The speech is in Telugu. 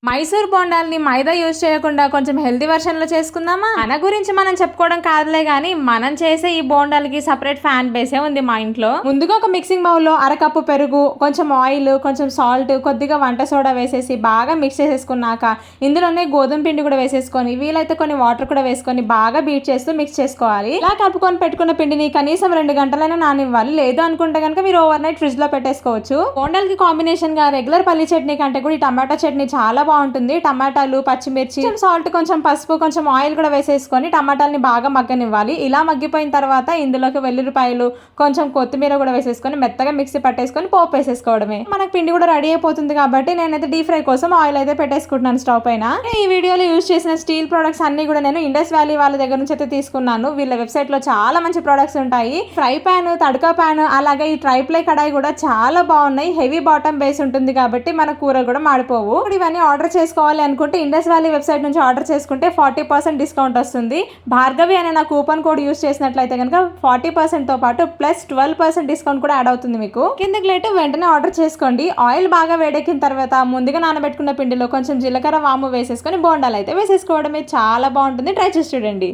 మైసూర్ బోండాల్ని మైదా యూజ్ చేయకుండా కొంచెం హెల్తీ వర్షన్లో చేసుకుందామా. మన గురించి మనం చెప్పుకోవడం కాదులే గానీ మనం చేసే ఈ బోండాలకి సపరేట్ ఫ్యాన్ బేసే ఉంది మా ఇంట్లో. ముందుగా ఒక మిక్సింగ్ బౌల్లో అరకప్పు పెరుగు, కొంచెం ఆయిల్, కొంచెం సాల్ట్, కొద్దిగా వంట సోడా వేసేసి బాగా మిక్స్ చేసేసుకున్నాక ఇందులోనే గోధుమ పిండి కూడా వేసేసుకొని వీలైతే కొన్ని వాటర్ కూడా వేసుకొని బాగా బీట్ చేస్తూ మిక్స్ చేసుకోవాలి. ఇలా కలుపుకొని పెట్టుకున్న పిండిని కనీసం 2 గంటలైనా నానివ్వాలి. లేదు అనుకుంటే కనుక మీరు ఓవర్ నైట్ ఫ్రిడ్జ్ లో పెట్టేసుకోవచ్చు. బోండాలకి కాంబినేషన్ గా రెగ్యులర్ పల్లి చట్నీ కంటే కూడా ఈ టమాటా చట్నీ చాలా బాగుంటుంది. టమాటాలు, పచ్చిమిర్చి, సాల్ట్, కొంచెం పసుపు, కొంచెం ఆయిల్ కూడా వేసేసుకొని టమాటాలని బాగా మగ్గనివ్వాలి. ఇలా మగ్గిపోయిన తర్వాత ఇందులోకి వెల్లుల్లిపాయలు, కొంచెం కొత్తిమీర కూడా వేసేసుకొని మెత్తగా మిక్సీ పట్టేసుకొని పోపు వేసేసుకోవడమే. మనకు పిండి కూడా రెడీ అయిపోతుంది కాబట్టి నేనైతే డీప్ ఫ్రై కోసం ఆయిల్ అయితే పెట్టేసుకుంటున్నాను స్టవ్ పైన. ఈ వీడియోలో యూజ్ చేసిన స్టీల్ ప్రొడక్ట్స్ అన్ని కూడా నేను ఇండస్ వ్యాలీ వాళ్ళ దగ్గర నుంచి అయితే తీసుకున్నాను. వీళ్ళ వెబ్సైట్ లో చాలా మంచి ప్రొడక్ట్స్ ఉంటాయి. ఫ్రై పాన్, తడకా పాన్, అలాగే ఈ ట్రైప్లే కడాయి కూడా చాలా బాగున్నాయి. హెవీ బాటమ్ బేస్ ఉంటుంది కాబట్టి మన కూరలు కూడా మాడిపోవు. ఇవన్నీ ఆర్డర్ చేసుకోవాలి అనుకుంటే ఇండస్ వ్యాలీ వెబ్సైట్ నుంచి ఆర్డర్ చేసుకుంటే 40% డిస్కౌంట్ వస్తుంది. భార్గవి అనే నా కూపన్ కోడ్ యూజ్ చేసినట్లయితే కనుక 40% తో పాటు ప్లస్ 12% డిస్కౌంట్ కూడా యాడ్ అవుతుంది మీకు. కిందకి లేటు వెంటనే ఆర్డర్ చేసుకోండి. ఆయిల్ బాగా వేడెక్కిన తర్వాత ముందుగా నానబెట్టుకున్న పిండిలో కొంచెం జీలకర్ర, వాము వేసేసుకొని బోండాలు అయితే వేసేసుకోవడమే. చాలా బాగుంటుంది. ట్రై చేసి చూడండి.